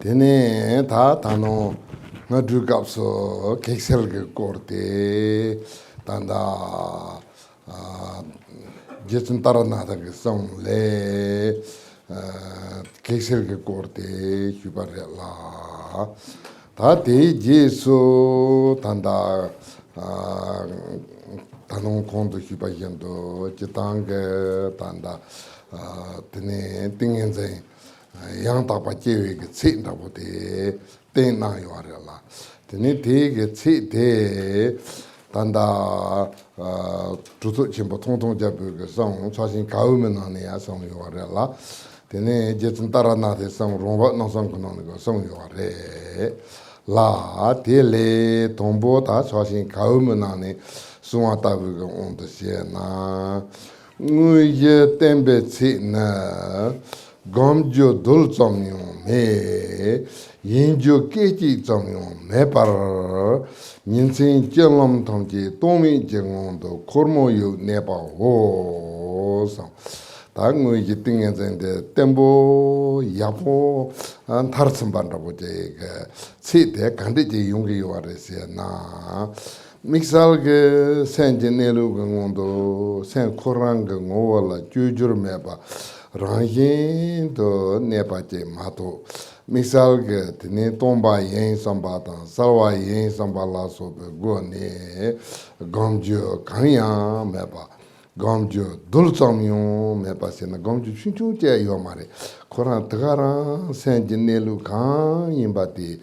Tene ta tano nga du kapso keksel ke korte tanda jetsun taranatha ke song le keksel ke korte shubare la ta te jesu tanda tanong kondo shubayendo jetang tanda tene tingen zeng yang tapa jewe ke tse nabo te ten na yuwa re la tene te ke tse te tanda tutu chenpo tongtong jabu ke song chashin kaume na ne ya song yuwa re la tene jetsun taranatha song rongpa na song kuna ne ka song yuwa re la te le tongpo ta chashin kaume na ne suwa tabu ke ondo xe na nguye tenpe tse na gomjo dul tsomyo me yinjo kechi tsomyo me par nyinsen chenlam tongji tomi jengondo kormo yu nepa ho sang ta ngui ji tingen zende tembo yapo tar tsimban rabo je tsi te kandi je yungi yuware se na miksal ke sen je nelu ke ngondo sen korang ke ngowa la jujur me pa rangin to nepa che mato misal ke tene tomba yen samba tan salwa yen samba la so be go ne gomjo kanya mepa gomjo dul samyo mepa sena gomjo chunchu che yo mare koran tagara sen jinelu kan yimbati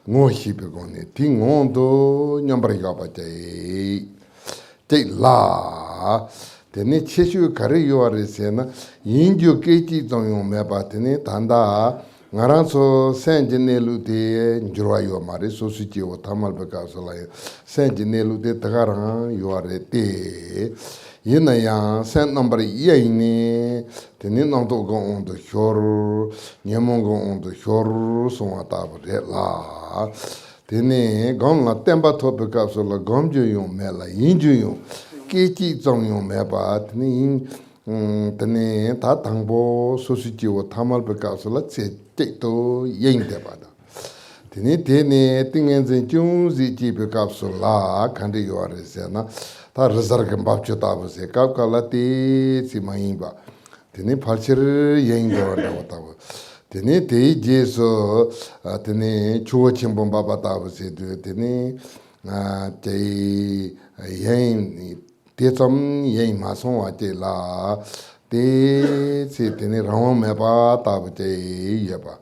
ngo hibe go ne tingondo nyambra ga pa te la tene chechu kare yuware se na yinjo kechi zongyo mepa tene tanda ngaranso sen jinelu te njurwa yuwa mare sosu chi wo tamal beka so la sen jinelu te tagarang yuware te yina yang sen nambar iyay ne tene nangto gong ondo hyor nyemong gong ondo hyor songa tabu re la tene gong la temba tope kapso la gomjo yung me la yinjo yung kechi zongyo mepa tene ta tangbo sosuji wo tamal bekaso la tse to yen de bada tene tingen zen chung zi ji bekaso la khande yuare se na ta rizar ke mbapcho tabu se kap kala te si mayin ba tene palchir yen de wanda watabu tene te je so tene chuwa chimbon baba tabu se tene te yen te tsam yen ma song wa te la te se tene rawa me pa tabu te ye pa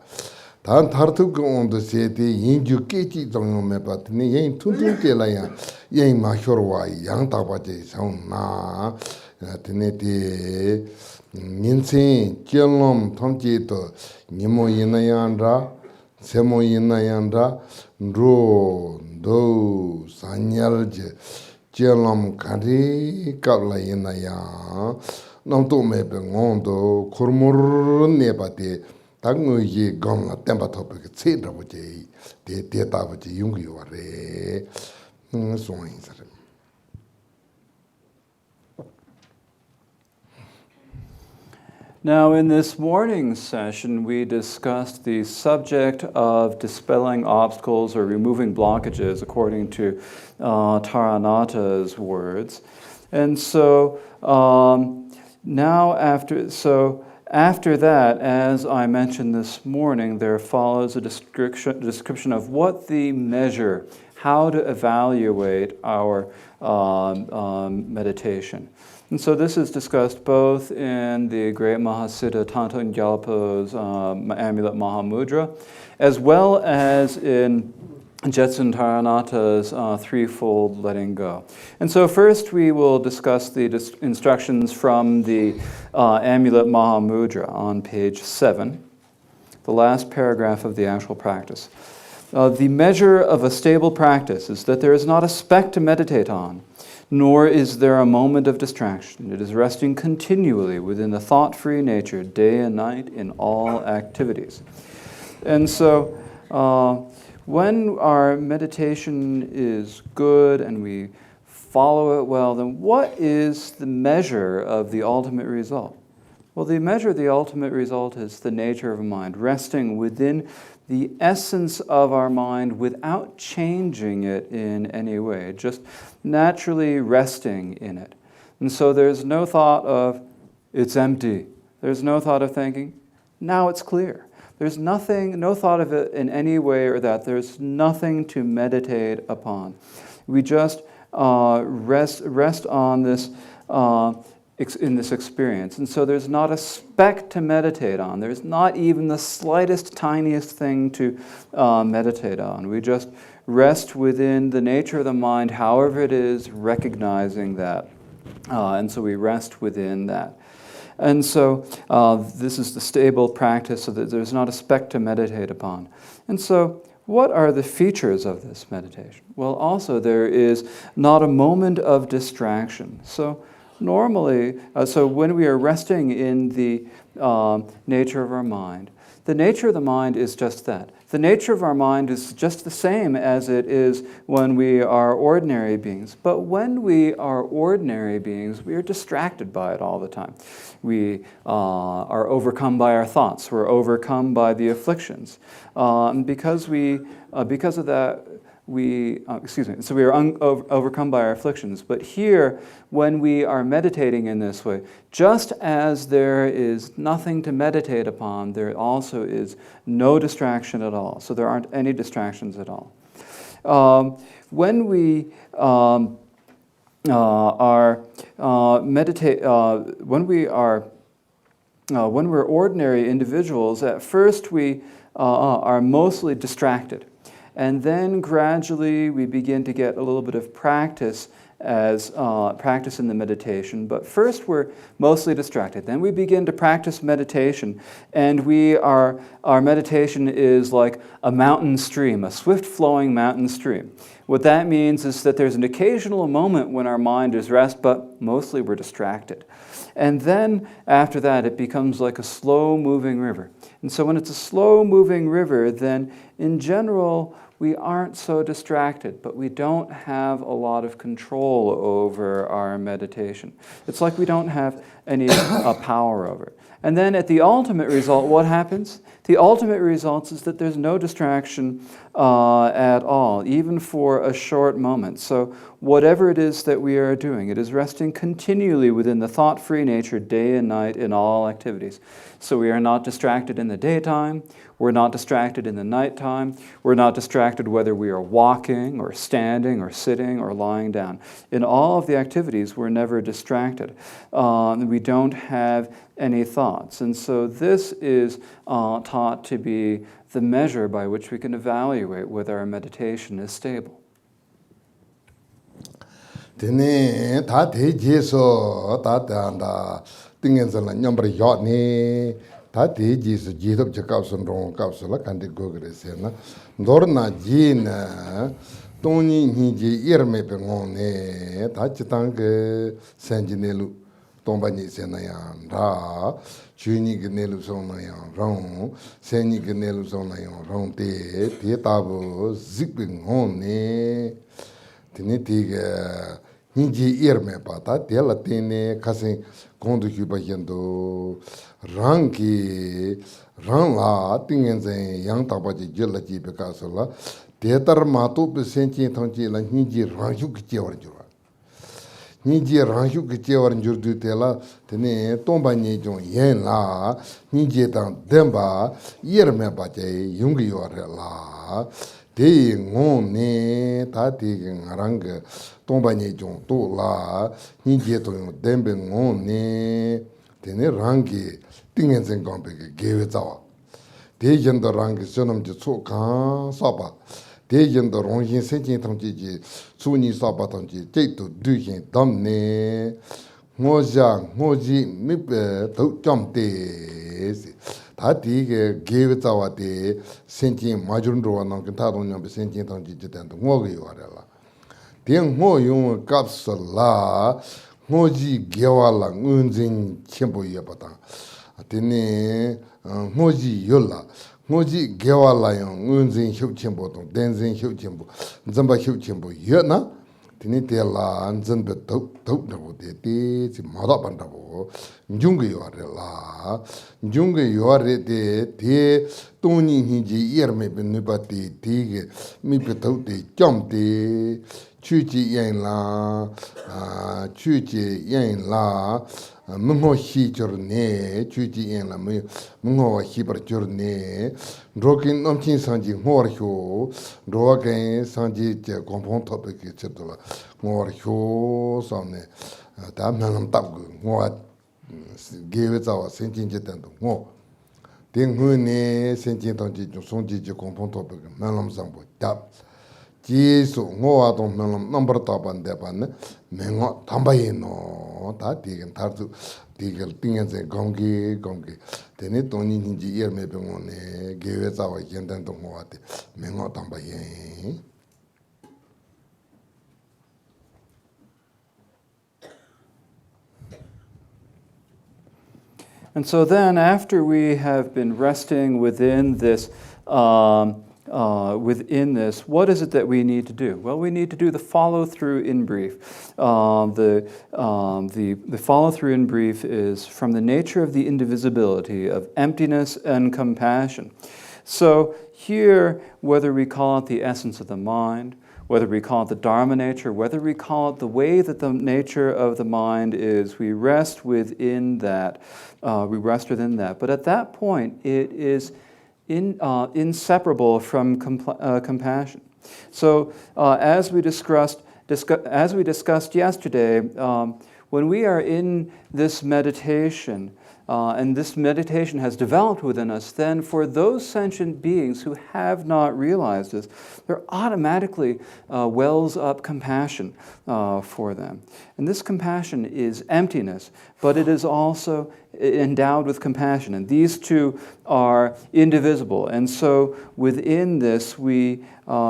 tan thartu ko ondo se te yin ju ke chi tsong me pa tene yen tun tun te la yen ma shor wa yang ta pa te song na tene te nin sen chelom thom che to nimo yin na yan ra semo yin na yan ra ro do sanyal je chelom kari kapla yina ya namto mebe ngondo kormur nepa te tangu ye gomla tempa tope ke tse rabo je te tabo je yungu yuwa re songa yin sare. Now, in this morning's session, we discussed the subject of dispelling obstacles or removing blockages, according to Taranatha's words. And so after that, as I mentioned this morning, there follows a description of what the measure, how to evaluate our meditation. And so this is discussed both in the great Mahasiddha Thangtong Gyalpo's Amulet of Mahamudra, as well as in Jetsun Taranatha's threefold letting go. And so first we will discuss the instructions from the Amulet of Mahamudra on page 7, the last paragraph of the actual practice. The measure of a stable practice is that there is not a speck to meditate on, nor is there a moment of distraction. It is resting continually within the thought-free nature, day and night, in all activities. And so when our meditation is good and we follow it well, then what is the measure of the ultimate result? Well, the measure of the ultimate result is the nature of a mind, resting within the essence of our mind without changing it in any way, just naturally resting in it. And so there's no thought of, it's empty. There's no thought of thinking, now it's clear. There's nothing, no thought of it in any way or that. There's nothing to meditate upon. We just rest on this, in this experience. And so there's not a speck to meditate on. There's not even the slightest, tiniest thing to meditate on. We just rest within the nature of the mind, however it is, recognizing that. And so we rest within that. And so this is the stable practice, so that there's not a speck to meditate upon. And so what are the features of this meditation? Well, also there is not a moment of distraction. So normally, so when we are resting in the nature of our mind, the nature of the mind is just that. The nature of our mind is just the same as it is when we are ordinary beings. But when we are ordinary beings, we are distracted by it all the time. We are overcome by our thoughts. We're overcome by the afflictions. And because of that, so we are overcome by our afflictions. But here, when we are meditating in this way, just as there is nothing to meditate upon, there also is no distraction at all. So there aren't any distractions at all. When we when we're ordinary individuals, at first we are mostly distracted. And then gradually we begin to get a little bit of practice as practice in the meditation. But first we're mostly distracted. Then we begin to practice meditation, and our meditation is like a mountain stream, a swift-flowing mountain stream. What that means is that there's an occasional moment when our mind is rest, but mostly we're distracted. And then after that, it becomes like a slow-moving river. And so when it's a slow-moving river, then in general, we aren't so distracted, but we don't have a lot of control over our meditation. It's like we don't have any power over it. And then at the ultimate result, what happens? The ultimate result is that there's no distraction at all, even for a short moment. So whatever it is that we are doing, it is resting continually within the thought-free nature day and night in all activities. So we are not distracted in the daytime, we're not distracted in the nighttime, we're not distracted whether we are walking or standing or sitting or lying down. In all of the activities, we're never distracted. We don't have any thoughts. And so this is taught to be the measure by which we can evaluate whether our meditation is stable. Tene ta te jeso ta ta tingen zala nyambar yot ne ta te jeso jidop je kapsun rong kapsun la kandi gogre se na ndor na ji na toni ni ji irme pe ngone ta chitang ke sanji nelu tomba ni se na ya ra chuni ke nelu so na ya rong seni ke nelu so na ya rong te ta bo zik pe ngone tene tiga Niji irme pata, tela tene kasi kondu hyupa yendo rang la tingen zen yang taba ji jila ji pe kaso la tetar mato pe senchi tangchi la niji rang yu ki chewar jura. Niji rang yu ki chewar jurdu tela tene tomba nye jong yen la niji tang demba irme pa che yungi yore la te ngon ne ta te ngarang tomba nye jong to la ni je to dembe ngon ne tene rangi tingen zen gong pe gewe zawa te jen do rangi sonam je so kan sapa te jen do rong yin sen chen tang ji su ni sapa tang ji te to du yin dam ne ngo ji mi pe to chom te 다 디게 게베자와데 센진 마준로와는 근타동년 센진 당지 지단도 뭐게 와라라 땡호용 값설라 모지 게와라 은진 첨보여바다 아테네 모지 열라 모지 게와라용 은진 효첨보도 댄진 효첨보 점바 효첨보 여나 tini te la anzan be tok na bo te si mada banda bo njung yore la njung yore te toni ni ji yer me be ne ba te ge mi be tok te chom te chu ji yen la mungo hi jorne chu ji yen la mungo hi bar jorne rokin nomchin sanji ngor hyo rokin sanji je kompon topic ke chetola ngor hyo samne da nanam tab ngor gewe zawa senjin je tendo ngo ding hu ne senjin tong ji songji je kompon topic nanam sambo tab ji so ngo adon nanam number taban de ban mengo tambaye no ta digen tardu digel pingen ze gongi tene toni ninji yer me bengone gewe zawa yenden to ngoate mengo tambaye. And so then, after we have been resting within this, what is it that we need to do? Well, we need to do the follow-through in brief. The follow-through in brief is from the nature of the indivisibility of emptiness and compassion. So here, whether we call it the essence of the mind, whether we call it the Dharma nature, whether we call it the way that the nature of the mind is, we rest within that. But at that point, it is inseparable from compassion. So, as we discussed yesterday, when we are in this meditation, and this meditation has developed within us, then for those sentient beings who have not realized this, there automatically wells up compassion for them. And this compassion is emptiness, but it is also endowed with compassion. And these two are indivisible. And so within this, we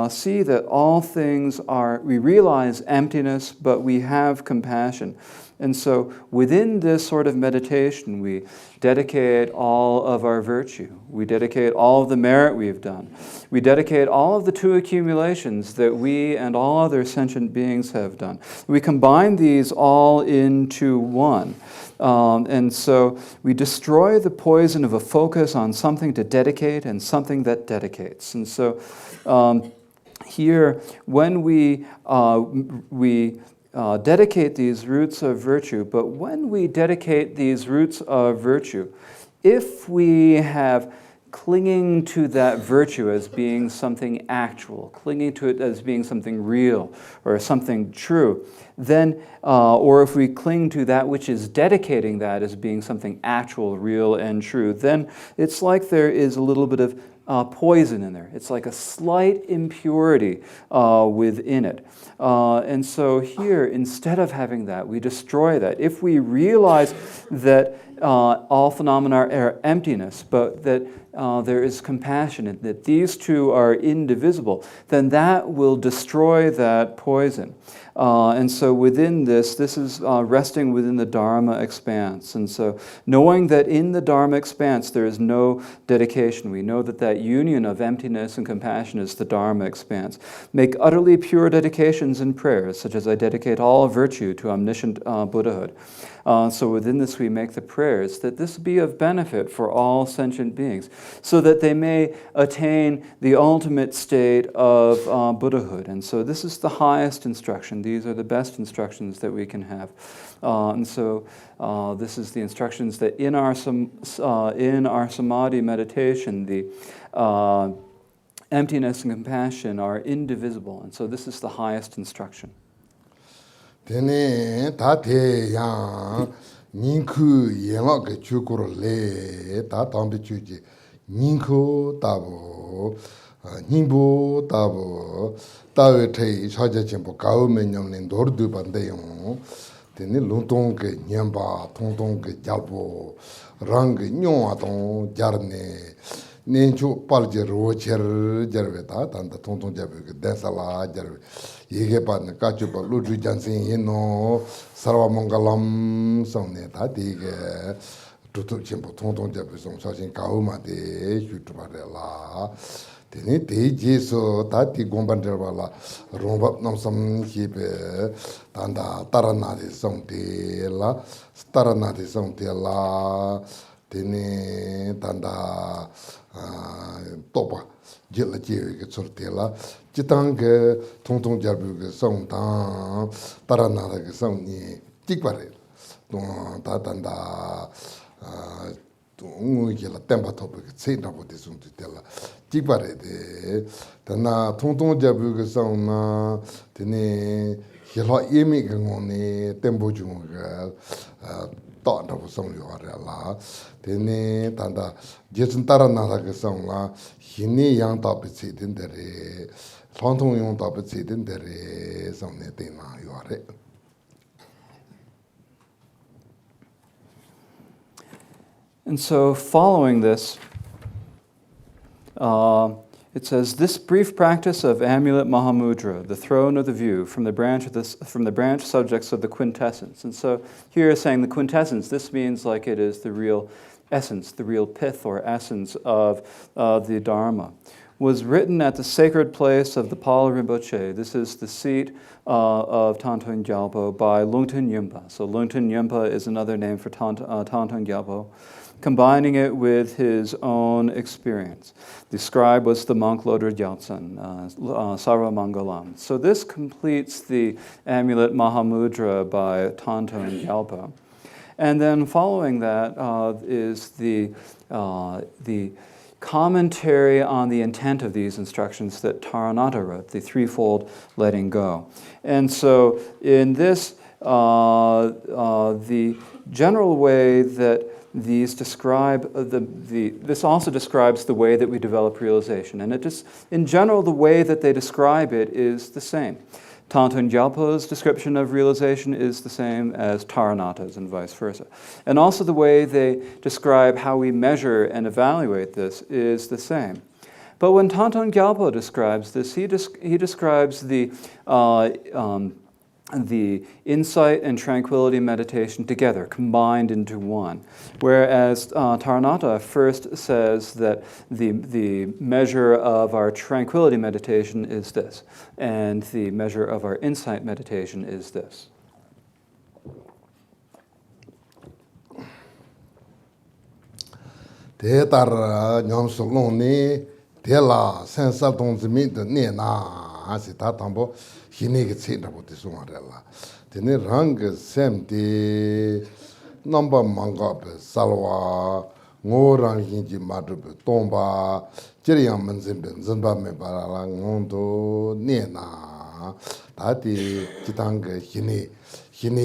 see that all things we realize emptiness, but we have compassion. And so within this sort of meditation, we dedicate all of our virtue. We dedicate all of the merit we've done. We dedicate all of the two accumulations that we and all other sentient beings have done. We combine these all into one. And so we destroy the poison of a focus on something to dedicate and something that dedicates. And so here, when we dedicate these roots of virtue, but when we dedicate these roots of virtue, if we have clinging to that virtue as being something actual, clinging to it as being something real or something true, then, or if we cling to that which is dedicating that as being something actual, real, and true, then it's like there is a little bit of poison in there. It's like a slight impurity within it. And so here, instead of having that, we destroy that. If we realize that all phenomena are emptiness, but that there is compassion, and that these two are indivisible, then that will destroy that poison. And so within this is resting within the Dharma expanse. And so knowing that in the Dharma expanse there is no dedication, we know that that union of emptiness and compassion is the Dharma expanse. Make utterly pure dedications and prayers, such as I dedicate all virtue to omniscient Buddhahood. So within this we make the prayers that this be of benefit for all sentient beings, so that they may attain the ultimate state of Buddhahood. And so this is the highest instruction. These are the best instructions that we can have. And so this is the instructions that in our samadhi meditation, the emptiness and compassion are indivisible. And so this is the highest instruction. Tene tate yang ninku yema ke chukuro le ta tambi chuji ninku tabo nimbo tabo tawe te chaja chempo kao menyam len dordu bande yon tene luntong ke nyamba tongtong ke gyalpo rang nyon atong jarne nenchu palje rocher jarve ta tanda tongtong jabe ke densala jarve yege pan kachu pa luju jansin yeno sarva mangalam samne ta dige tutu chimpo Thangtong Gyalpo song shashin kauma de shutubare la. Tene te jeso tati gombanderwa la rombap namsam hibe tanda Taranatha song de la Taranatha song de la tene tanda topa jela jewe ke sorte la jitang ke Thangtong Gyalpo ke song tang Taranatha ke song ni tikpare ta tanda ngui la tempa tope ke tsei na bote sung tu tela jikpare de tana Thangtong Gyalpo ke song na tene hila yemi ke ngone tempo chung ke ta na bo song yo re la tene tanda jesun Taranatha ke song la hini yang ta pe tsei den de re Thangtong yung ta pe tsei den de re song ne te na yo re. And so, following this, it says, this brief practice of Amulet Mahamudra, the throne of the view, from the branch subjects of the quintessence. And so here is saying the quintessence. This means like it is the real essence, the real pith or essence of the Dharma. Was written at the sacred place of the Pala Rinpoche. This is the seat of Thangtong Gyalpo by Lungten Yimpa. So Lungten Yimpa is another name for Thangtong Gyalpo, combining it with his own experience. The scribe was the monk Lodra Gyaltsen, Sarva Mangalam. So this completes the Amulet Mahamudra by Thangtong Gyalpo. And then following that is the commentary on the intent of these instructions that Taranatha wrote, the threefold letting go. And so in this, the general way that these describe, this also describes the way that we develop realization. And it just, in general, the way that they describe it is the same. Thangtong Gyalpo's description of realization is the same as Taranatha's and vice versa. And also the way they describe how we measure and evaluate this is the same. But when Thangtong Gyalpo describes this, he describes the insight and tranquility meditation together, combined into one. Whereas Taranatha first says that the measure of our tranquility meditation is this, and the measure of our insight meditation is this. Te tar nyam solong ni te la sen sal tong zimi de ne na si ta tambo hine ke tse na bo te suma re la tene rang sem te namba manga pe salwa ngo rang yin ji ma de pe tomba jeri yang men zin ben zin ba me ba la ngong do ne na ta ti jitang ke hine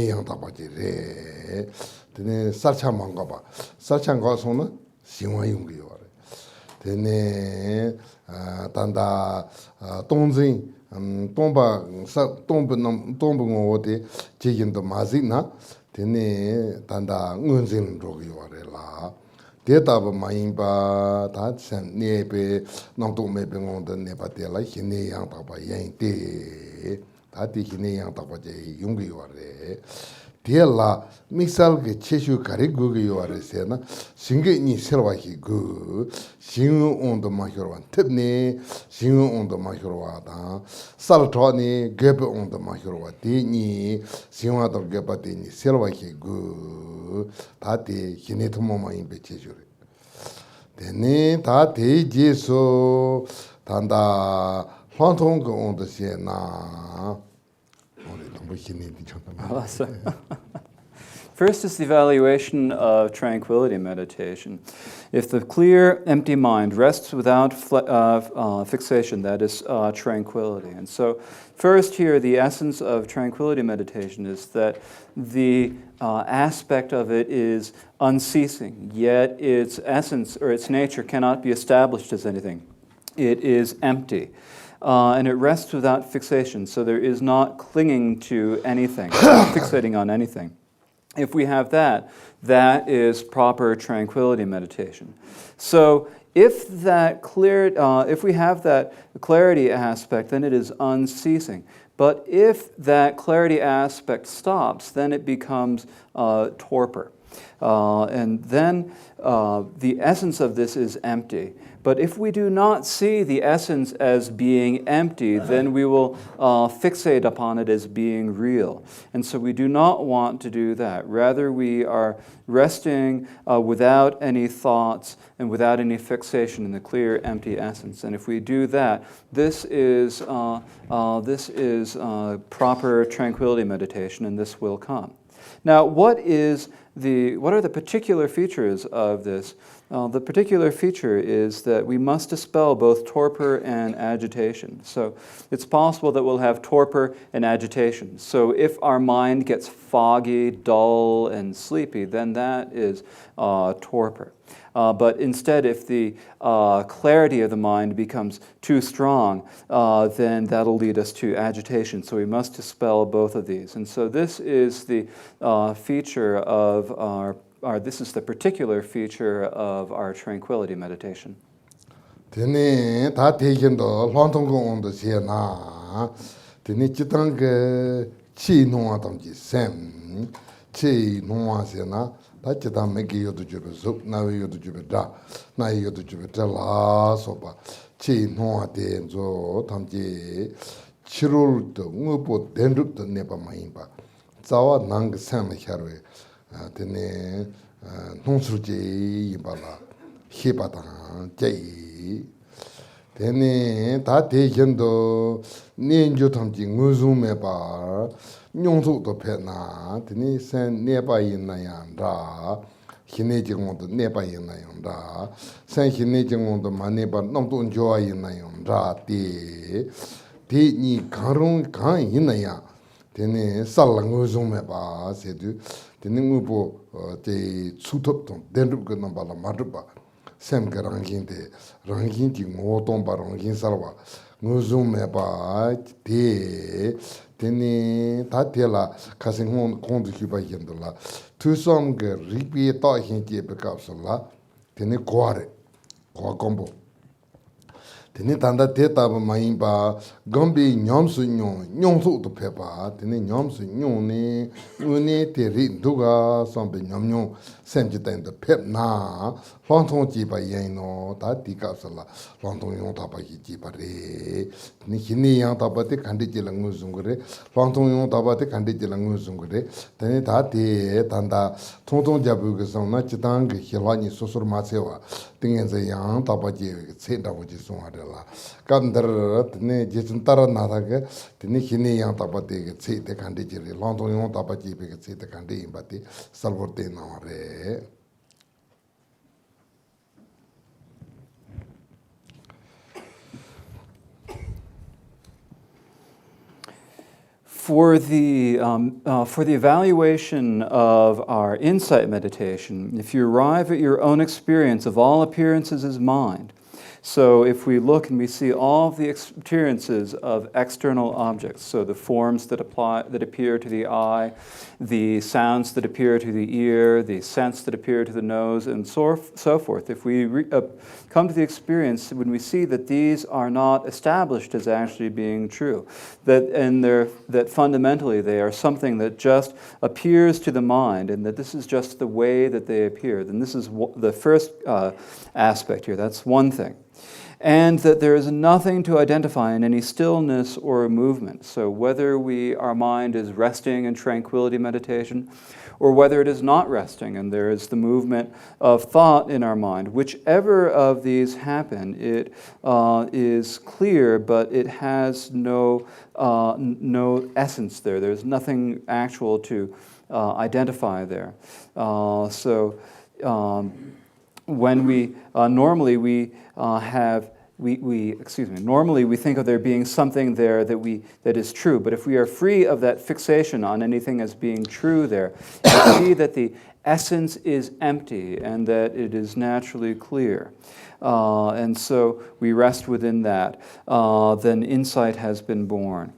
yang ta ba ji re tene sarcha manga ba sarcha ga so na xingwa yung ge yo re tene tanda tongzin tomba ngo de jigin do mazina tene tanda ngunzin ro ge yo re la de ta ba mayin ba ta chen ne be nam to me be ngong de ne ba de la hine yang ta ba yin de ta ti hine yang ta ba je yung ge yo re Tiela misal ke cheshu kare gu ge yo are se na singe ni selwa hi gu singu on do ma hirwa tibne singu on do ma hirwa da sal tho ni gebe on do ma hirwa ti ni sinwa do geba ti ni selwa hi gu ta ti hine to mo ma in be cheshu re tene ta te je so tanda Thangtong go on do se na First is the evaluation of tranquility meditation. If the clear, empty mind rests without fixation, that is tranquility. And so first here, the essence of tranquility meditation is that the aspect of it is unceasing, yet its essence or its nature cannot be established as anything. It is empty. And it rests without fixation, so there is not clinging to anything, fixating on anything. If we have that, that is proper tranquility meditation. So if we have that clarity aspect, then it is unceasing. But if that clarity aspect stops, then it becomes torpor. And then the essence of this is empty. But if we do not see the essence as being empty, then we will fixate upon it as being real. And so we do not want to do that. Rather, we are resting without any thoughts and without any fixation in the clear, empty essence. And if we do that, this is proper tranquility meditation, and this will come. Now, what are the particular features of this? The particular feature is that we must dispel both torpor and agitation. So it's possible that we'll have torpor and agitation. So if our mind gets foggy, dull, and sleepy, then that is torpor. But instead, if the clarity of the mind becomes too strong, then that'll lead us to agitation. So we must dispel both of these. And so this is the feature of this is the particular feature of our tranquility meditation. Tene ta tejindo lontong on the siena. Tene chitang chi noa tamji sem. Chi noa siena. Ta chitang meki yodu jube zup na yodu jube da. Na yodu jube da la soba. Chi noa tenzo tamji chirul to ngupo dendrup to nepa maimba. Zawa nang sem charwe. Tene nongsurji yimbala hibatan jai tene ta tejendo nenjo tamji nguzume ba nyongsu to pena tene sen neba yinna yanda hineji ngondo neba yinna yanda sen hineji ngondo maneba nomdo njoa yinna yanda te ni karung kan yinna ya tene sal nguzume ba sedu tene ngubo te tsutop ton dendrup ke nambala madrupa sem ke rangin ti ngoton ba rangin salwa nguzum me ba te tene ta te la kasin kondu hiba yendola tu som ke ripi ta hin ti be kapsula tene kwa kombo tene tanda te tab main ba gambi nyamsu nyongsu to pepa tene nyamsu ne une te ri duga sombe nyamnyo semji ten de pep na lontong ji ba yen no ta tika sala lontong yong ta ba ji ba re ni hini yang ta ba te khandi ji lang zungre lontong yong ta ba te khandi ji lang zungre tene ta te tanda tong jabu ge song na chitang ge hilani susur ma sewa tingen ze yang ta ba ji se da wo ji song la kandar tene jitun taranatha ge tene hini yang ta ba te ge se te khandi ji re lontong yong ta ba ji be ge se te khandi ba te salvor te na re. For the evaluation of our insight meditation, if you arrive at your own experience of all appearances as mind, so if we look and we see all of the experiences of external objects, so the forms that appear to the eye, the sounds that appear to the ear, the scents that appear to the nose, and so forth, if we come to the experience when we see that these are not established as actually being true, that fundamentally they are something that just appears to the mind, and that this is just the way that they appear, then this is the first aspect here. That's one thing. And that there is nothing to identify in any stillness or movement. So whether our mind is resting in tranquility meditation, or whether it is not resting and there is the movement of thought in our mind, whichever of these happen, it is clear, but it has no essence there. There's nothing actual to identify there. When we normally we think of there being something there that is true, but if we are free of that fixation on anything as being true there, we see that the essence is empty and that it is naturally clear. And so we rest within that. Then insight has been born.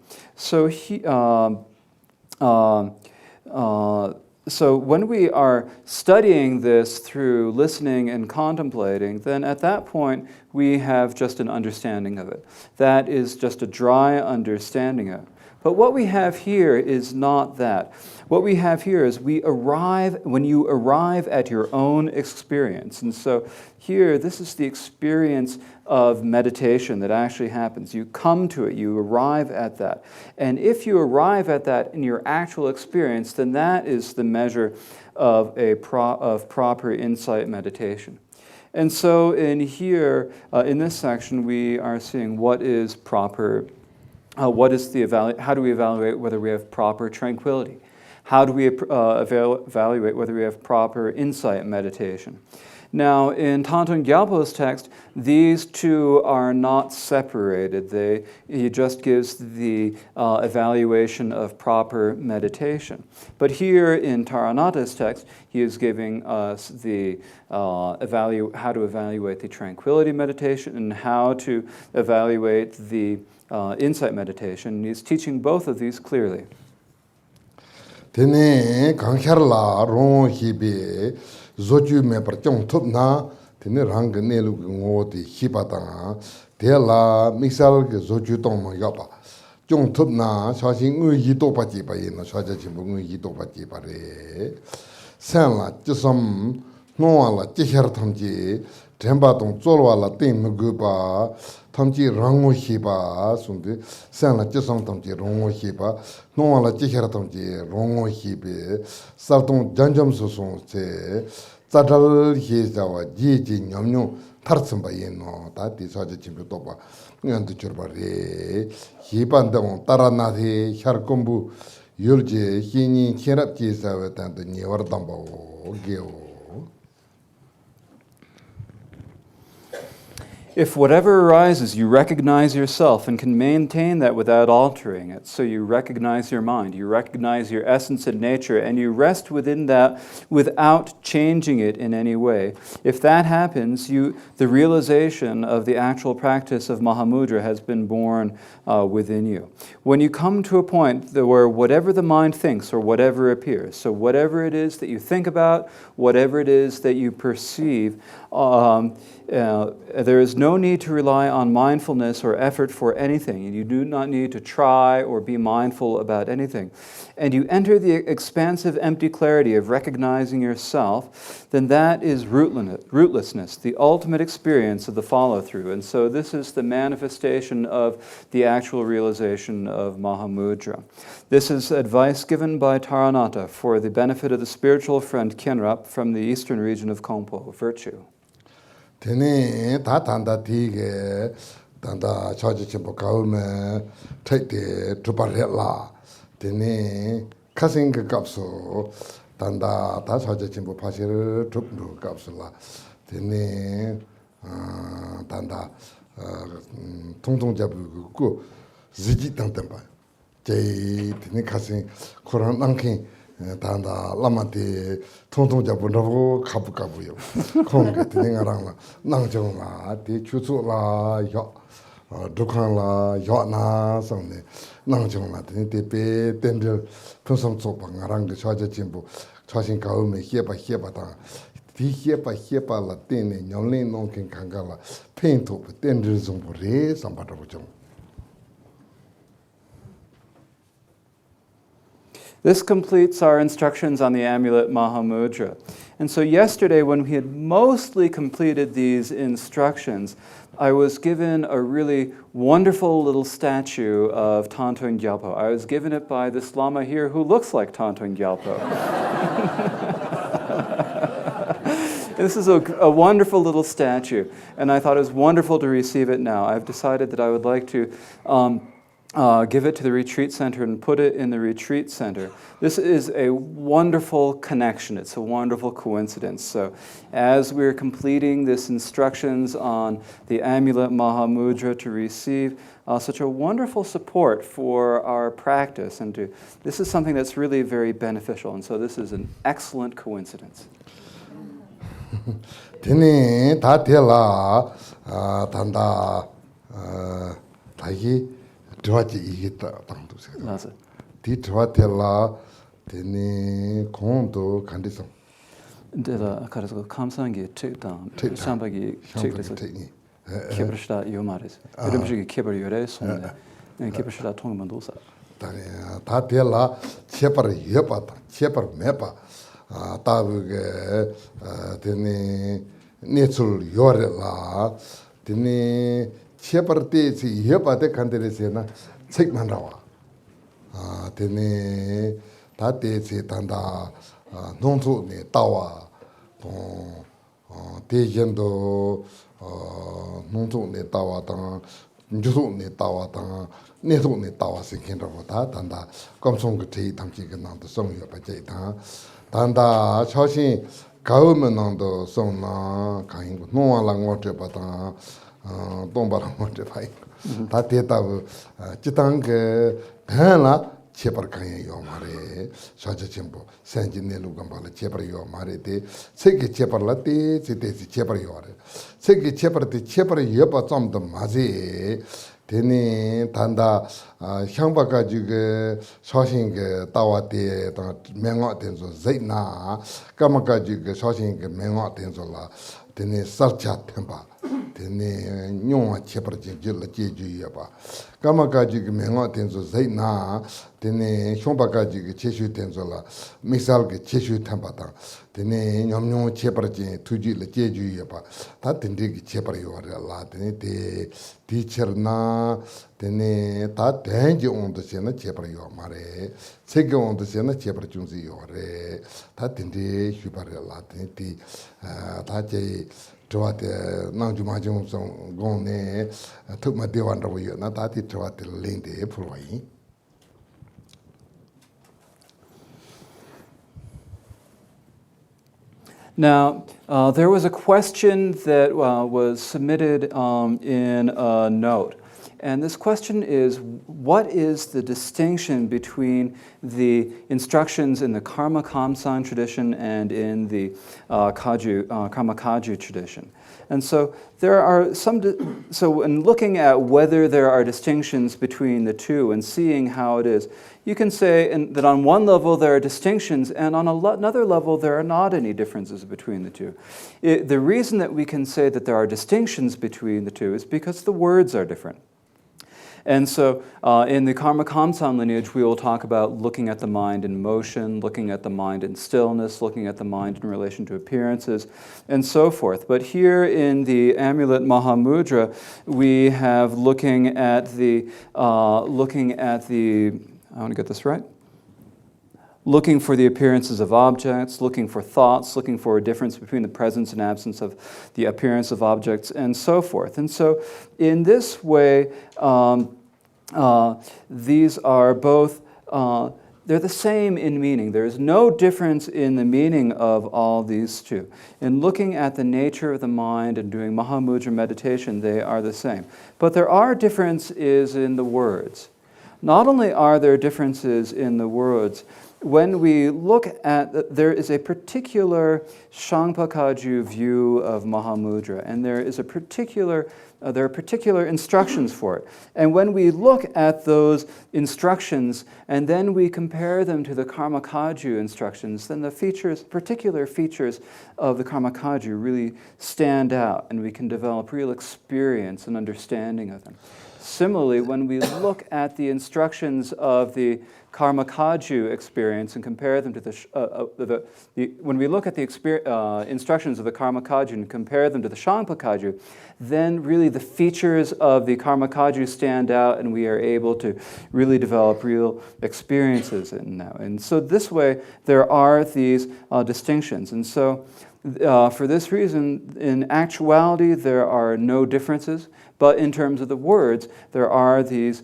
So when we are studying this through listening and contemplating, then at that point we have just an understanding of it. That is just a dry understanding of it. But what we have here is not that. What we have here is when you arrive at your own experience. And so here, this is the experience of meditation that actually happens. You come to it, you arrive at that. And if you arrive at that in your actual experience, then that is the measure of proper insight meditation. And so in here, in this section, we are seeing what is proper, how do we evaluate whether we have proper tranquility? How do we evaluate whether we have proper insight meditation? Now, in Thangtong Gyalpo's text, these two are not separated. He just gives the evaluation of proper meditation. But here in Taranatha's text, he is giving us the how to evaluate the tranquility meditation and how to evaluate the insight meditation. And he's teaching both of these clearly. Tene kankharla ron hibe zoju me parchong thupna tene rang ne lu ngo ti hipata de la misal ge zoju tong ma yapa jong thupna sha xin ngui yi to pa ji pa yin na sha ja chin bu ngui yi to pa ji pa re san la ji som no la ji her tham ji tenpa tong zolwa la ting me gu pa tham ji rang wo hi ba sun de san la ji som tham ji rong wo hi ba no la ji her tham ji rong wo hi be sa tong jan jam so so che za dal hi ja wa ji ji nyam nyong tar tsum ba yin no ta ti sa ji chim to ba ngan de chur ba re hi ban dong taranatha her kombu yul je hi ni kherap ji sa wa ta de ni war dam ba o ge o. If whatever arises, you recognize yourself and can maintain that without altering it. So you recognize your mind, you recognize your essence and nature, and you rest within that without changing it in any way. If that happens, the realization of the actual practice of Mahamudra has been born within you. When you come to a point where whatever the mind thinks or whatever appears, so whatever it is that you think about, whatever it is that you perceive, there is no need to rely on mindfulness or effort for anything, and you do not need to try or be mindful about anything. And you enter the expansive, empty clarity of recognizing yourself, then that is rootlessness, the ultimate experience of the follow-through. And so this is the manifestation of the actual realization of Mahamudra. This is advice given by Taranatha for the benefit of the spiritual friend Khenrap from the eastern region of Kongpo, Virtue. Tene ta tanda tige tanda chaji chimpo kaume taite tuparela tene kasing kapso tanda ta chaji chimpo pashir tupnu kapsula tene tanda tongtong jabu ku ziji tangtempa jay tene kasing kurang nangking tanda lama te tongtong jabu nabu kabu yo kong te ngarang la nangjong la te chuchu la yo dukhan la yo na samne nangjong la te pe tendel phonsam chopa ngarang de chaja chimbu chasin kau me heba ta ti heba la tene nyonle nongken kanga la pen to tendel zombo re sambata bujong. This completes our instructions on the Amulet Mahamudra. And so yesterday, when we had mostly completed these instructions, I was given a really wonderful little statue of Thangtong Gyalpo. I was given it by this Lama here who looks like Thangtong Gyalpo. This is a wonderful little statue, and I thought it was wonderful to receive it now. I've decided that I would like to give it to the retreat center and put it in the retreat center. This is a wonderful connection. It's a wonderful coincidence. So as we're completing this instructions on the Amulet Mahamudra to receive such a wonderful support for our practice, and this is something that's really very beneficial. And so this is an excellent coincidence. Tene tatela tanda tagi Dwaji igita tangtu se. Ti dwatela tene konto kandisam. Dela karasko kamsangi chekdang shambagi cheklesa kebrshda yomaris. Rimshigi kebr yore sonne kebrshda tongmandosa. 다 될라 체퍼 예빠다 체퍼 매빠 타브게 되네 네출 요래라 되네 체퍼티 예빠데 칸데레세나 책만라와 되네 다데세 단다 농촌에 따와 대전도 농촌에 따와다 주소에 따와다 내손에 따와서 괜찮다 단다 검송그 담기가 나도 성여 받자다 단다 처신 가으면도 성나 가인고 노와랑 어째 받다 동바랑 어째 봐이 다 됐다고 지당그 배나 제벌강에 요마레 사자침보 산진내루가 말에 제벌 요마레데 세계 제벌라데 제데지 제벌 요마레 세계 제벌데 제벌 여바 좀더 맞이 되니 단다 샹바 가지고 소신게 따와데 맹어 된소 제나 까마 가지고 소신게 맹어 된소라 되니 살차 템바 되니 뇽아 제벌지 질라 제주여바 까마 가지고 맹어 된소 제나 되니 샹바 가지고 제슈 된소라 미살게 제슈 템바다 되니 냠뇽 제벌지 투지라 제주여바 다 된디기 제벌 요라라 되니 티처나 되네 다 대지 온도세나 제벌요 말에 세계 온도세나 제벌 중지 요래 다 된디 휴바라라 되니 다제 저한테 나주마중 좀 공네 특마 대원라고요 나 다티 저한테 링데 프로이 Now, there was a question that was submitted in a note. And this question is, what is the distinction between the instructions in the Karma Kamsan tradition and in the Karma Kagyu tradition? And so there are so in looking at whether there are distinctions between the two and seeing how it is, you can say that on one level there are distinctions, and on another level there are not any differences between the two. The reason that we can say that there are distinctions between the two is because the words are different. And so in the Karma Kamsan lineage, we will talk about looking at the mind in motion, looking at the mind in stillness, looking at the mind in relation to appearances, and so forth. But here in the Amulet Mahamudra, we have looking at the I want to get this right. Looking for the appearances of objects, looking for thoughts, looking for a difference between the presence and absence of the appearance of objects, and so forth. And so in this way, these are both, they're the same in meaning. There is no difference in the meaning of all these two. In looking at the nature of the mind and doing Mahamudra meditation, they are the same. But there are differences in the words. Not only are there differences in the words, when we look at, there is a particular Shangpa Kagyu view of Mahamudra, and there are particular instructions for it. And when we look at those instructions and then we compare them to the Karma Kagyu instructions, then the particular features of the Karma Kagyu really stand out, and we can develop real experience and understanding of them. Similarly, when we look at the instructions of the Karma Kagyu experience and compare them to when we look at the instructions of the Karma Kagyu and compare them to the Shangpa Kagyu, then really the features of the Karma Kagyu stand out, and we are able to really develop real experiences in that. And so this way, there are these distinctions. And so for this reason, in actuality, there are no differences. But in terms of the words, there are these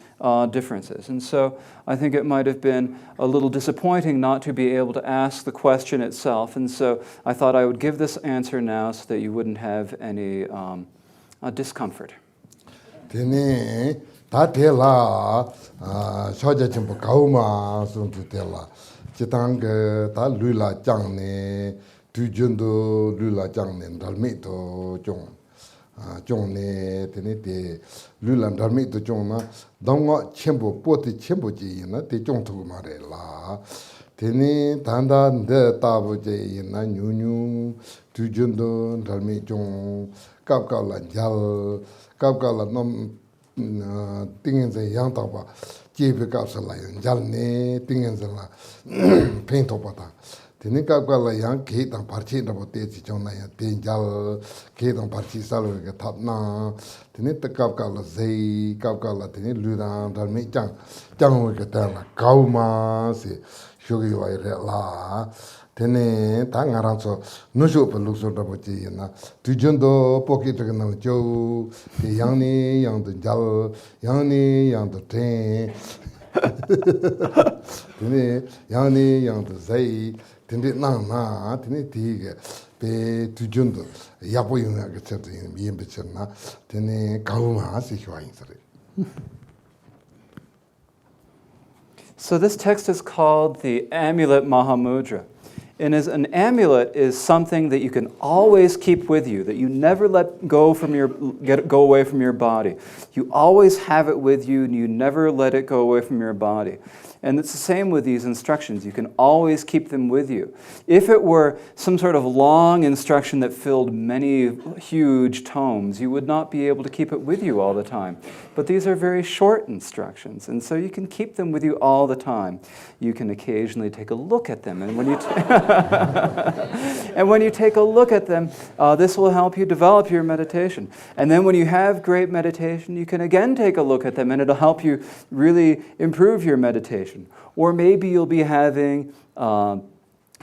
differences. And so I think it might have been a little disappointing not to be able to ask the question itself. And so I thought I would give this answer now so that you wouldn't have any discomfort. Tene tatela shoja chimpo kauma suntu tela chitang ta lula changne tujundo lula changne dalmito chong 종네 되네 룰란 달미도 종나 동어 첨부 보티 첨부지나 대종투 말해라 되네 단단데 따보제나 뉴뉴 두준도 달미 종 깝깝란 잘 깝깝란 놈 띵엔제 양다바 제베갑살라 연잘네 띵엔젤라 페인토바다 드니까깔라 양 게당 파르치다보 테지 정나야 땡잘 게당 파르치 살로게 탑나 드니 뜻갑깔라 제이 갑깔라 드니 루단 달미 장장오게 달라 가우마세 쇼기와이레라 테네 당아랑서 누쇼프 룩소다보지나 두전도 포키트가나 조 양니 양도 잘 양니 양도 테 테네 양니 양도 제이 텐데 나나 테네 티게 베 두전도 야보용하게 쳤더 미엠베쳤나 테네 가우마시 효아인서레. So this text is called the Amulet Mahamudra. And as an amulet is something that you can always keep with you, that you never let go go away from your body. You always have it with you, and you never let it go away from your body. And it's the same with these instructions. You can always keep them with you. If it were some sort of long instruction that filled many huge tomes, you would not be able to keep it with you all the time. But these are very short instructions, and so you can keep them with you all the time. You can occasionally take a look at them, and when you when you take a look at them, this will help you develop your meditation. And then when you have great meditation, you can again take a look at them, and it'll help you really improve your meditation. Or maybe you'll be having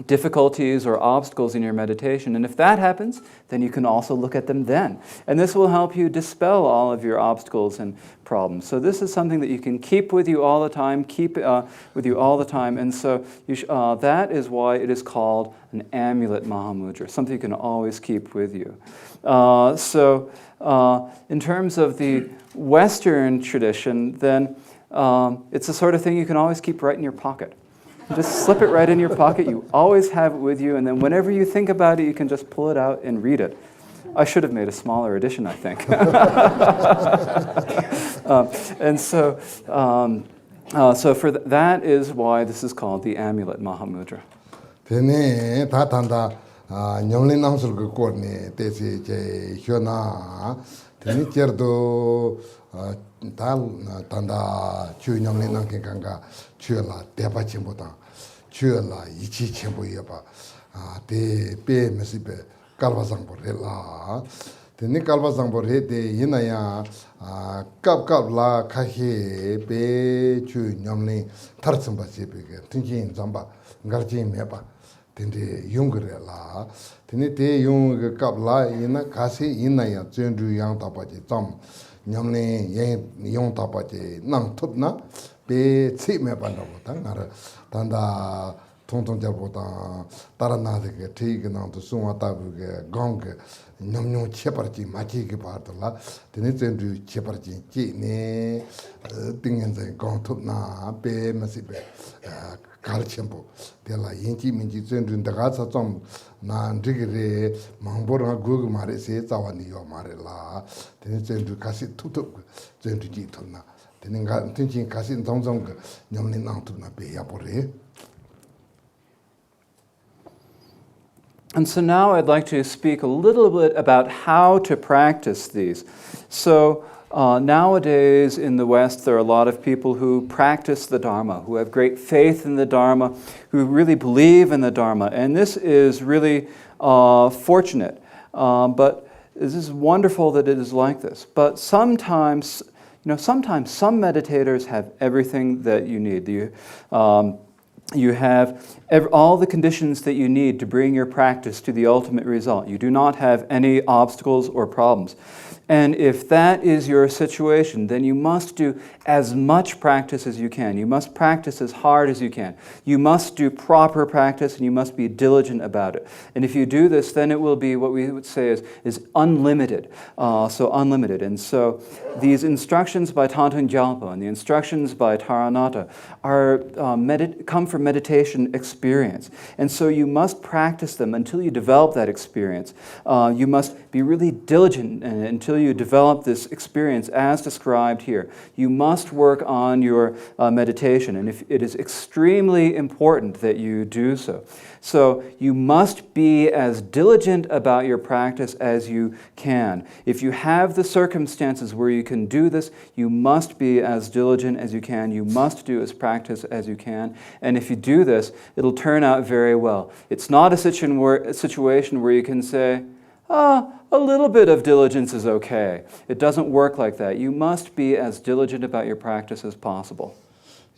difficulties or obstacles in your meditation. And if that happens, then you can also look at them then. And this will help you dispel all of your obstacles and problems. So this is something that you can keep with you all the time, And so that is why it is called an Amulet Mahamudra, something you can always keep with you. In terms of the Western tradition, then it's the sort of thing you can always keep right in your pocket. You just slip it right in your pocket. You always have it with you, and then whenever you think about it, you can just pull it out and read it. I should have made a smaller edition, I think. That is why this is called the Amulet Mahamudra. 테네 다탄다 냠린 남술 그 거네 테시 제 효나 테니 쩨도 다 단다 주냠린 남게 간가 주라 대바침보다 주라 이치 첨보여봐 대베 메시베 갈바상보레라 테니 갈바상보레데 이나야 갑갑라 카히 베 주냠린 타르슴바시베게 팅긴 잠바 garji mepa tende yungre-la tene te yung kap-la ina kasi ina ya zendru yang tapaji tsam nyamne yung tapaji nang tup-na pe tsi mepa na-bota ngara tanda Thangtong Gyalpo tang Taranatha ke thi ke nang tu sungwa tabu ke gong ke nyam cheparji machi ke parta-la tene zendru cheparji chi ne tingen zeng gong tup-na pe masi pe 가르침보 데라 인지 민지 전준 다가 좀 난디게 망보랑 고고 말에서 자완이요 말이라 되는 전주 가시 툭툭 전주 지토나 되는가 tin진 가시 동종 냠는 나투나 베야보레. And so now I'd like to speak a little bit about how to practice these. So nowadays in the West, there are a lot of people who practice the Dharma, who have great faith in the Dharma, who really believe in the Dharma. And this is really fortunate. But this is wonderful that it is like this. But sometimes some meditators have everything that you need. You have all the conditions that you need to bring your practice to the ultimate result. You do not have any obstacles or problems. And if that is your situation, then you must do as much practice as you can. You must practice as hard as you can. You must do proper practice, and you must be diligent about it. And if you do this, then it will be what we would say is unlimited. So unlimited. And so these instructions by Thangtong Gyalpo and the instructions by Taranatha come from meditation experience. And so you must practice them until you develop that experience. You must be really diligent until until you develop this experience as described here. You must work on your meditation, and it is extremely important that you do so. So you must be as diligent about your practice as you can. If you have the circumstances where you can do this, you must be as diligent as you can. You must do as practice as you can. And if you do this, it'll turn out very well. It's not a situation where you can say, a little bit of diligence is okay. It doesn't work like that. You must be as diligent about your practice as possible.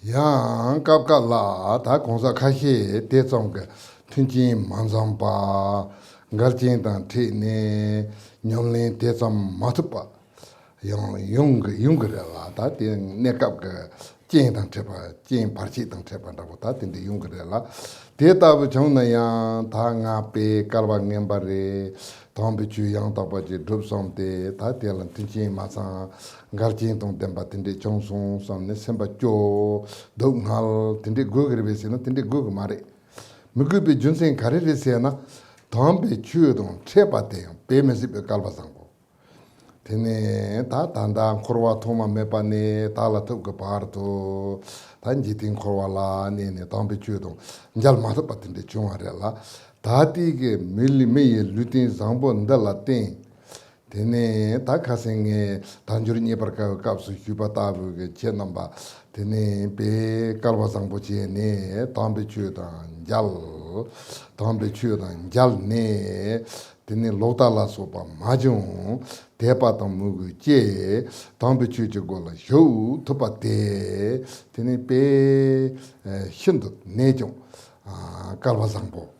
Yang kapkala ta gongsa khashi te tsong tunjin manzamba ngarjin dan te ne nyomlin te tsong matupa yung la ta te ne kap ga jin dan chepa jin parchi dan chepa da ta te yung la te ta bu chong na yang ta nga pe kalwa ngembare Tombi chu yang taba ji drup som te ta te lan tunjin ma sang ngarjin tong temba tinde chong song som ne semba cho dog ngal tinde gugre be se na tinde gug mare mugu be junsen kare re se na tombi chu dong chepa te be me si be kalba sang bo tene ta tanda khorwa thoma me pa ne ta la tuk ga par to tan ji tin khorwa la ne tombi chu dong njal ma pa tinde chung are la Tati ke mili meye lutin zangbo ndala ten tene ta khasenge tanjuri nye parka kapsu hyupa tabu ke che namba tene pe kalwa zangbo che ne tambe chuyo dan jal ne tene lota la sopa majung tepa tang mugu che tambe chuyo che gola shou tupa te tene pe shindu ne jung kalwa zangbo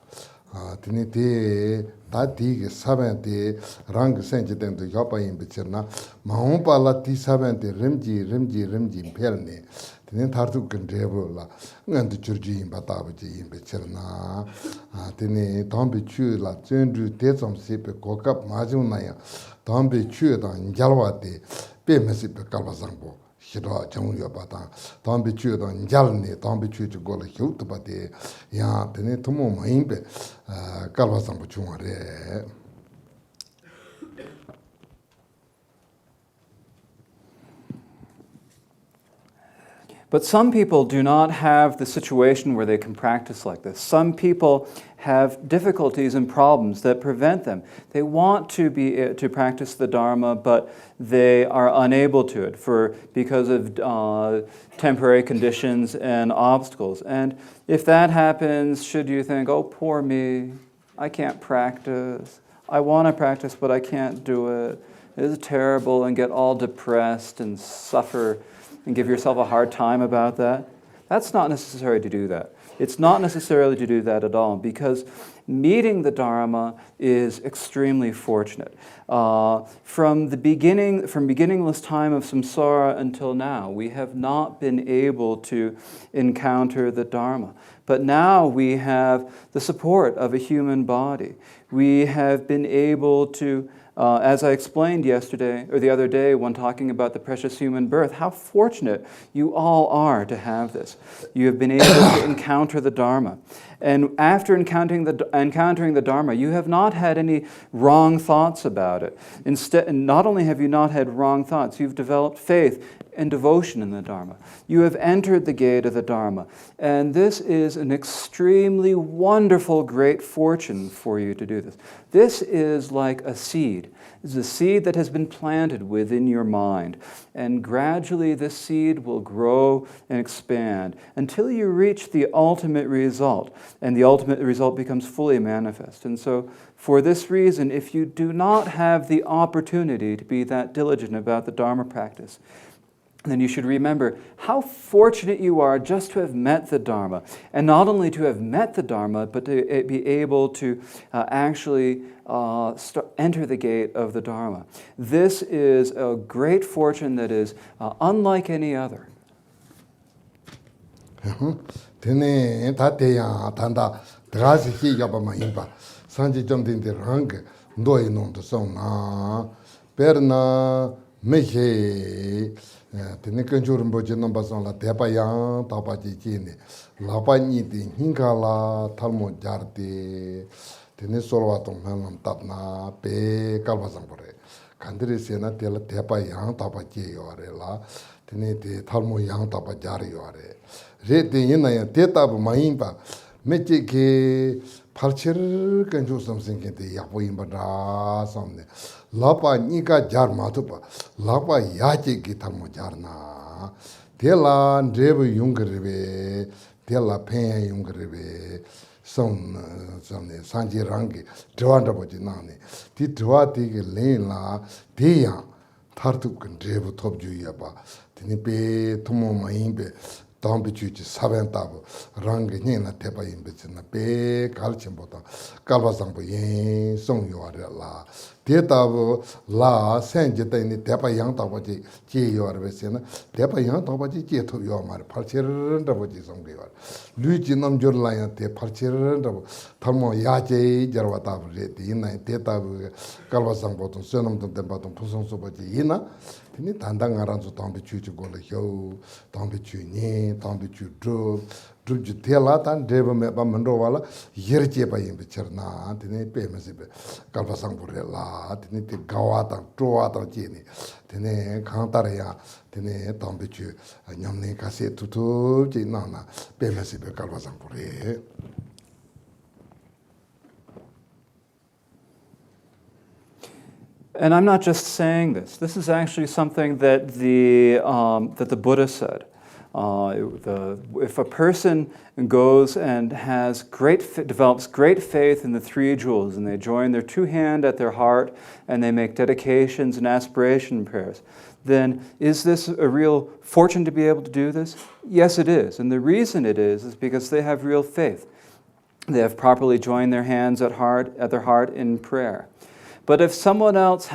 tini te ta ti ke saben te rang sen che ten to yapa yin bichirna mahon pa la ti saben te rimji pherne tini thar tu kan rebo la ngan tu churji yin ba ta bu ji yin bichirna tini tambi chu la chen du te som se pe kokap ma jung na ya tambi chu da njalwa te pe me si pe kalwa sangbo Shira Changyo Bata, Tambi Chu dan Jalni, Tambi Chu Gola Hyut Bate, Ya, Tene Tumo Maimbe, Kalwa Sampo Chungare. But some people do not have the situation where they can practice like this. Some people have difficulties and problems that prevent them. They want to practice the Dharma, but they are unable to it because of temporary conditions and obstacles. And if that happens, should you think, oh, poor me, I can't practice. I want to practice, but I can't do it. It is terrible, and get all depressed and suffer and give yourself a hard time about that. That's not necessary to do that. It's not necessarily to do that at all, because meeting the Dharma is extremely fortunate. From beginningless time of samsara until now, we have not been able to encounter the Dharma. But now we have the support of a human body. We have been able to as I explained yesterday, or the other day when talking about the precious human birth, how fortunate you all are to have this. You have been able to encounter the Dharma. And after encountering the Dharma, you have not had any wrong thoughts about it. Instead, not only have you not had wrong thoughts, you've developed faith and devotion in the Dharma. You have entered the gate of the Dharma. And this is an extremely wonderful, great fortune for you to do this. This is like a seed. It's a seed that has been planted within your mind. And gradually this seed will grow and expand until you reach the ultimate result. And the ultimate result becomes fully manifest. And so for this reason, if you do not have the opportunity to be that diligent about the Dharma practice, then you should remember how fortunate you are just to have met the Dharma. And not only to have met the Dharma, but to be able to actually enter the gate of the Dharma. This is a great fortune that is unlike any other. Tene tateya tanda drasi hi yaba mahimba sanji jomdin de rang ndoi non to sona perna mehe tene Thrangu Rinpoche namba son la tepa yang tapa ji chine lapa ni de hingala thalmo jarde tene solwa tong nam tapna pe kalwa sangpore 간드레스나 텔라 대파 양 타바 제요레라 드네 데 탈모 양 타바 자리요레 레데이나야 데타부 마인바 메치게 팔체르 간조 something인데 야보임바다 somne 라파 니가 자르마도바 라파 야제기 탈모 자르나 텔라 드레브 용그르베 텔라 펜 용그르베 somne 산지랑게 드완다보지 나네 디 드와디게 레라 데야 타르투근 드레브 톱주야바 드니베 토모마임베 담비주지 사벤타부 랑게니나 테바임베스나 베 갈침보다 갈바상보 예 송요아레라 데타부 라 센제테니 테바양타보지 제요아르베스나 테바양타보지 제토요마르 팔체르른다보지 송게와 루지남졸라야 테 팔체르른다보 탈모 야제 저와타브레 디나 데타부 갈바상보도 소놈도 덴바도 부송소보지 이나 Tini tandang aranzo tambi chu chu gola hiyo, tambi chu nye, tambi chu drup chu tela tan dreba meba mendo wala yer jeba yinbi cherna, tini pe mesibe kalpa sangpure la, tini ti gawa tang, truwa tang jini, tini kantara ya, tini tambi chu nyamni kasi tutu ji nana, pe mesibe kalpa sangpure. And I'm not just saying this. This is actually something that the Buddha said. If a person goes and develops great faith in the three jewels, and they join their two hands at their heart, and they make dedications and aspiration prayers, then is this a real fortune to be able to do this? Yes, it is. And the reason it is because they have real faith. They have properly joined their hands at their heart in prayer. But if someone else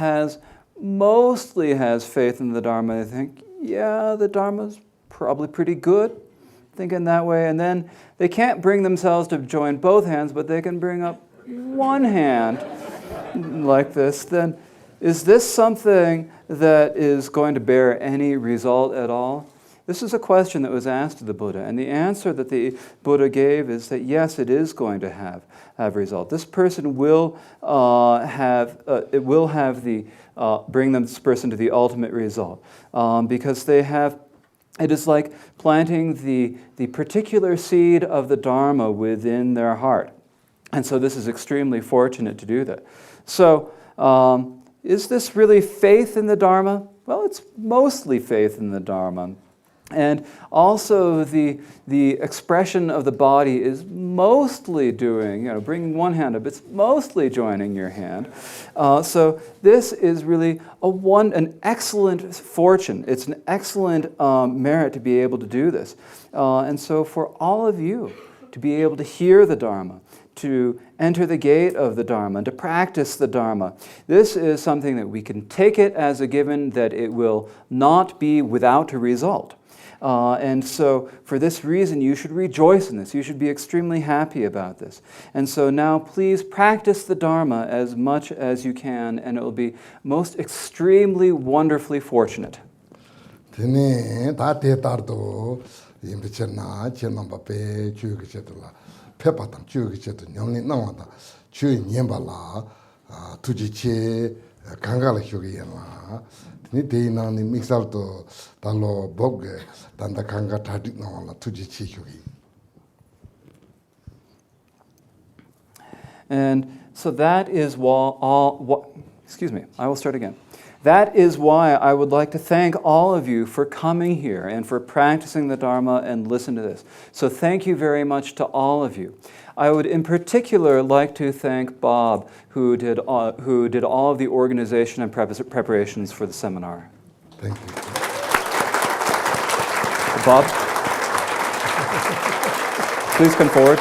mostly has faith in the Dharma, they think, yeah, the Dharma's probably pretty good, thinking that way, and then they can't bring themselves to join both hands, but they can bring up one hand like this, then is this something that is going to bear any result at all? This is a question that was asked to the Buddha, and the answer that the Buddha gave is that yes, it is going to have result. This person will bring this person to the ultimate result, because it is like planting the particular seed of the Dharma within their heart. And so this is extremely fortunate to do that. So is this really faith in the Dharma? Well, it's mostly faith in the Dharma. And also the expression of the body is mostly bringing one hand up, it's mostly joining your hand. So this is really an excellent fortune. It's an excellent merit to be able to do this. And so for all of you to be able to hear the Dharma, to enter the gate of the Dharma, and to practice the Dharma, this is something that we can take it as a given that it will not be without a result. And so for this reason, you should rejoice in this. You should be extremely happy about this. And so now please practice the Dharma as much as you can, and it will be most extremely wonderfully fortunate. Ni deina ni mixalto talo bogge tanda kanga tadik na wala tuji chikyugi. And so that is I will start again. That is why I would like to thank all of you for coming here and for practicing the Dharma and listen to this. So thank you very much to all of you. I would in particular like to thank Bob, who did all of the organization and preparations for the seminar. Thank you. Bob, please come forward.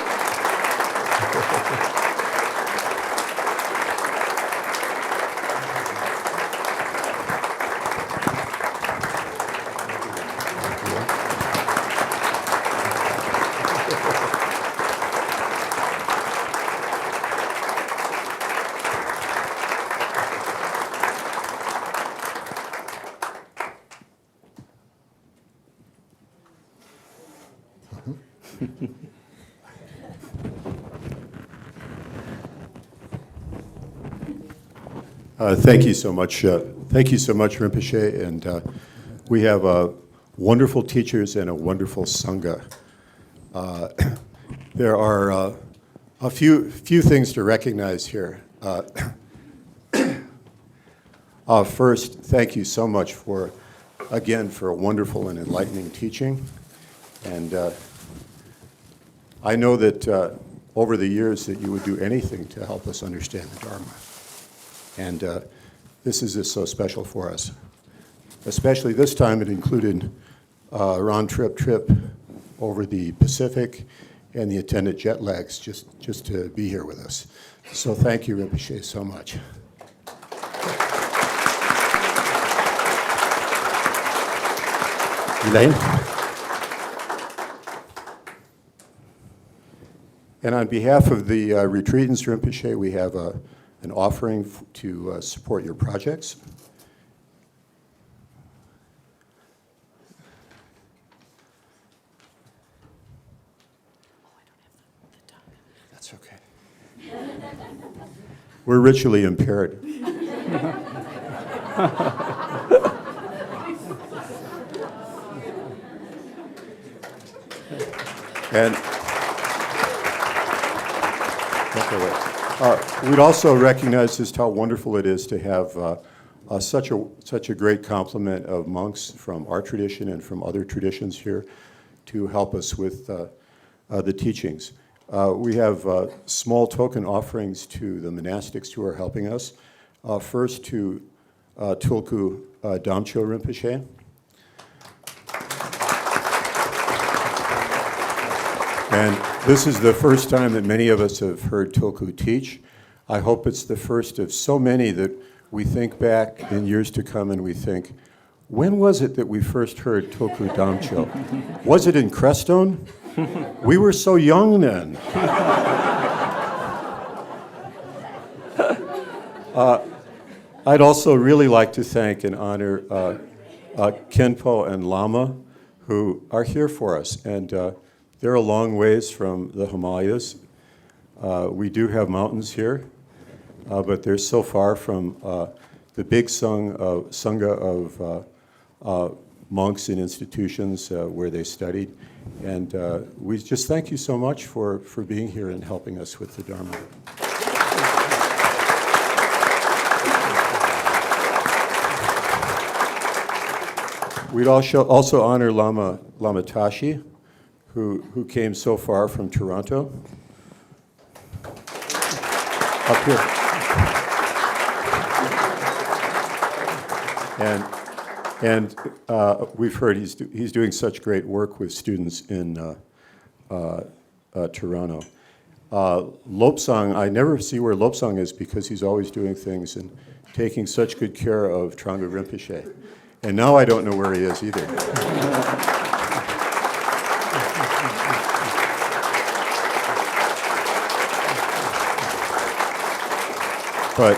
Thank you so much. Thank you so much, Rinpoche. And we have wonderful teachers and a wonderful sangha. There are a few things to recognize here. First, thank you so much for a wonderful and enlightening teaching. And I know that over the years that you would do anything to help us understand the Dharma. And this is just so special for us. Especially this time, it included a round-trip over the Pacific and the attendant jet lags just to be here with us. So thank you, Rinpoche, so much. Elaine? And on behalf of the retreatants, Rinpoche, we have an offering to support your projects. That's okay. We're ritually impaired. And we'd also recognize just how wonderful it is to have such a great complement of monks from our tradition and from other traditions here to help us with the teachings. We have small token offerings to the monastics who are helping us. First to Tulku Damcho Rinpoche. And this is the first time that many of us have heard Tulku teach. I hope it's the first of so many that we think back in years to come and we think, when was it that we first heard Tulku Damcho? Was it in Crestone? We were so young then. I'd also really like to thank and honor Khenpo and Lama, who are here for us. And they're a long ways from the Himalayas. We do have mountains here, but they're so far from the big sangha of monks and institutions where they studied. And we just thank you so much for being here and helping us with the Dharma. We'd also honor Lama Tashi, who came so far from Toronto. Up here. And we've heard he's doing such great work with students in Toronto. Lopsang, I never see where Lopsang is because he's always doing things and taking such good care of Thrangu Rinpoche. And now I don't know where he is either. But